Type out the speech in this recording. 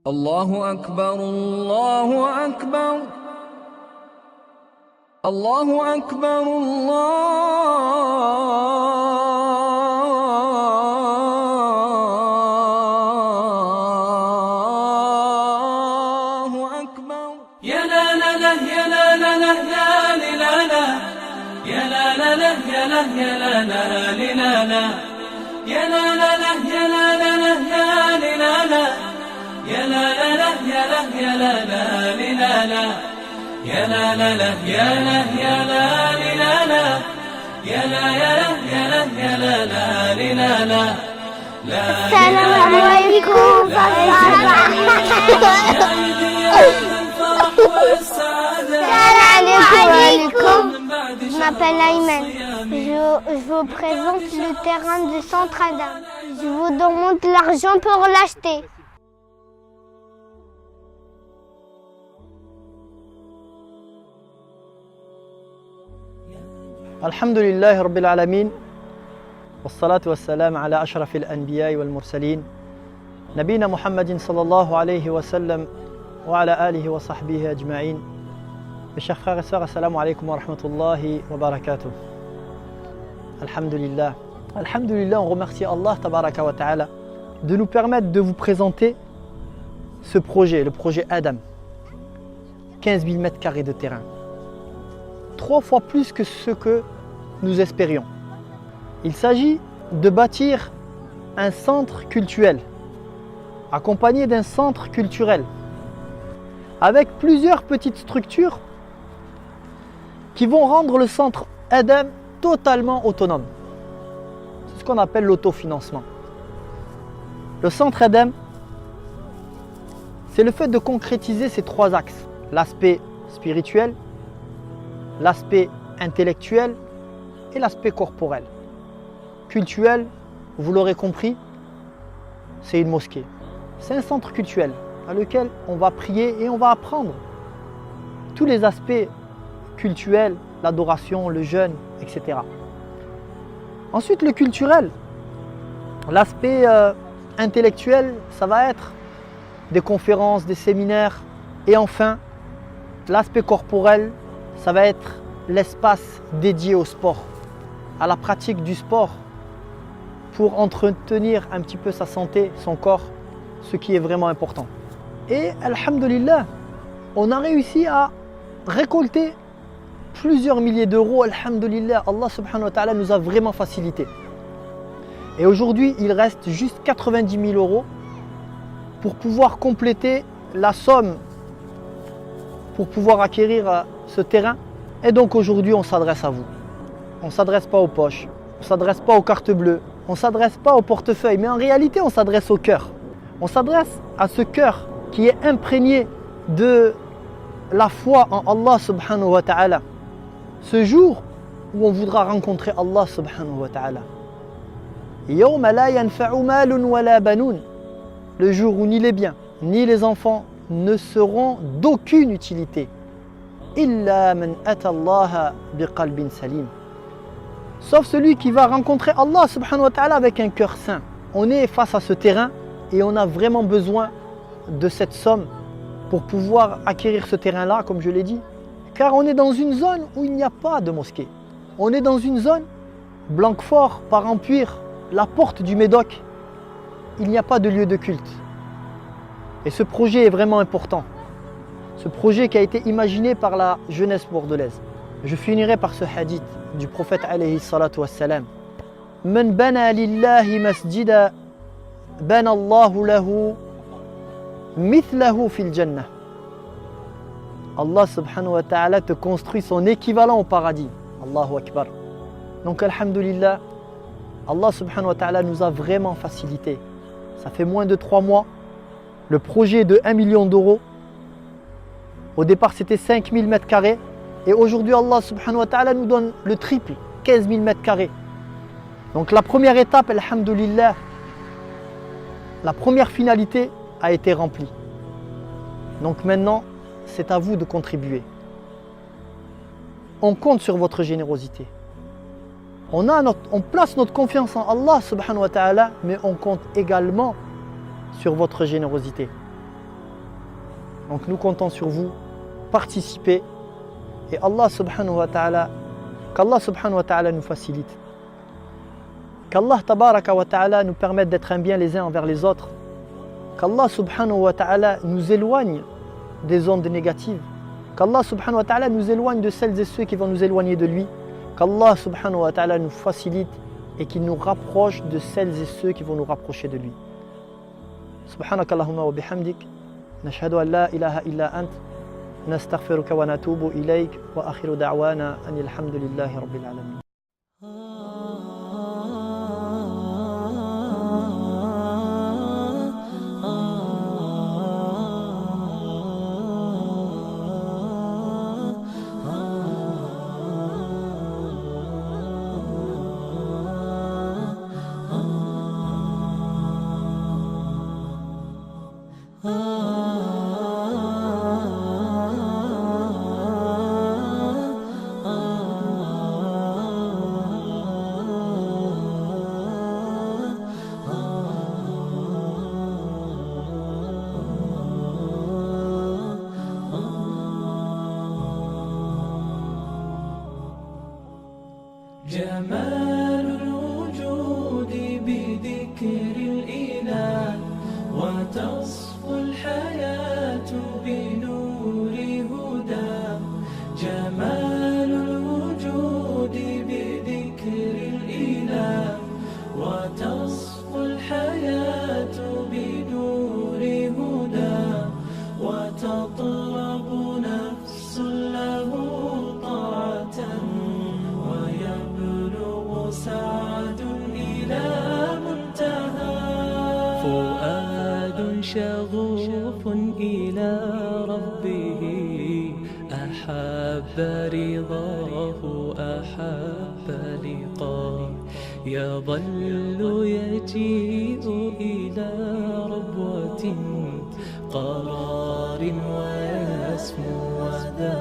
الله أكبر الله أكبر الله أكبر الله أكبر يا لا لا لا يا لا لا لا يا لا لا لا يا لا لا لا يا لا لا لا يا لا لا لا يا لا لا لا يا لا لا يا لا لا لا يا لا يا لا يا لا يا لا يا لا يا لا يا لا السلام عليكم Je m'appelle Ayman. Je vous présente le terrain du centre Adam. Je vous demande de l'argent pour l'acheter. الحمد لله رب العالمين والصلاة والسلام على أشرف الأنبياء والمرسلين نبينا محمد صلى الله عليه وسلم وعلى آله وصحبه أجمعين. Mes chers frères et sœurs, assalamu alaikum wa rahmatullahi wa barakatuh. Alhamdulillah. Alhamdulillah, on remercie Allah tabaraka wa ta'ala de nous permettre de vous présenter ce projet, le projet Adam. 15 000 mètres carrés de terrain. 3 fois plus que ce que nous espérions. Il s'agit de bâtir un centre cultuel, accompagné d'un centre culturel, avec plusieurs petites structures qui vont rendre le centre Adam totalement autonome. C'est ce qu'on appelle l'autofinancement. Le centre Adam, c'est le fait de concrétiser ces 3 axes. L'aspect spirituel, l'aspect intellectuel et l'aspect corporel. Cultuel, vous l'aurez compris, c'est une mosquée. C'est un centre cultuel dans lequel on va prier et on va apprendre tous les aspects cultuels, l'adoration, le jeûne, etc. Ensuite, le culturel, l'aspect intellectuel, ça va être des conférences, des séminaires. Et enfin, l'aspect corporel, ça va être l'espace dédié au sport, à la pratique du sport, pour entretenir un petit peu sa santé, son corps, ce qui est vraiment important. Et alhamdulillah, on a réussi à récolter plusieurs milliers d'euros. Alhamdulillah, Allah subhanahu wa ta'ala nous a vraiment facilité. Et aujourd'hui, il reste juste 90 000 euros pour pouvoir compléter la somme, pour pouvoir acquérir ce terrain. Et donc aujourd'hui, on s'adresse à vous. On ne s'adresse pas aux poches, on ne s'adresse pas aux cartes bleues, on ne s'adresse pas au portefeuille, mais en réalité, on s'adresse au cœur. On s'adresse à ce cœur qui est imprégné de la foi en Allah subhanahu wa ta'ala. Ce jour où on voudra rencontrer Allah subhanahu wa ta'ala. Yawma la yanfa'u malun wala banoun. Le jour où ni les biens, ni les enfants ne seront d'aucune utilité. Illa man ata Allah biqalbin salim. Sauf celui qui va rencontrer Allah subhanahu wa ta'ala avec un cœur sain. On est face à ce terrain et on a vraiment besoin de cette somme pour pouvoir acquérir ce terrain-là, comme je l'ai dit. Car on est dans une zone où il n'y a pas de mosquée. On est dans une zone, Blanquefort, Parampuire, la porte du Médoc. Il n'y a pas de lieu de culte. Et ce projet est vraiment important. Ce projet qui a été imaginé par la jeunesse bordelaise. Je finirai par ce hadith du prophète alayhi salatu wassalam. Man bana lillahi masjida bana Allahu lahu mithlahu fil jannah. Allah subhanahu wa ta'ala te construit son équivalent au paradis. Allahu akbar. Donc alhamdulillah, Allah subhanahu wa ta'ala nous a vraiment facilité. Ça fait moins de 3 mois. Le projet de 1 million d'euros. Au départ, c'était 5 000 mètres carrés. Et aujourd'hui, Allah subhanahu wa ta'ala nous donne le triple, 15 000 mètres carrés. Donc la première étape, alhamdulillah, la première finalité a été remplie. Donc maintenant, c'est à vous de contribuer. On compte sur votre générosité. On place notre confiance en Allah subhanahu wa ta'ala, mais on compte également sur votre générosité. Donc nous comptons sur vous, participez et qu'Allah subhanahu wa ta'ala nous facilite. Qu'Allah tabaraka wa ta'ala nous permette d'être un bien les uns envers les autres. Qu'Allah subhanahu wa ta'ala nous éloigne des ondes négatives. Qu'Allah subhanahu wa ta'ala nous éloigne de celles et ceux qui vont nous éloigner de lui. Qu'Allah subhanahu wa ta'ala nous facilite et qu'il nous rapproche de celles et ceux qui vont nous rapprocher de lui. Subhanakallahumma wa bihamdik. Nashhadu an la ilaha illa ant. Nastaghfiruka wa natubu ilayk. Wa akhiru da'wana anil hamdulillahi rabbil alamin. جمال الوجود بذكر الإله وتصفو الحياة بنور هدى. جمال الوجود بذكر الإله وتصفو الحياة بنور هدى. وتطلب نفس له طاعة ويبلغ سعد إلى منتهى. فؤاد شغوف إلى ربه أحب رضاه أحب لقاه. يظل يجيء إلى ربوة قرار ويسمو وذا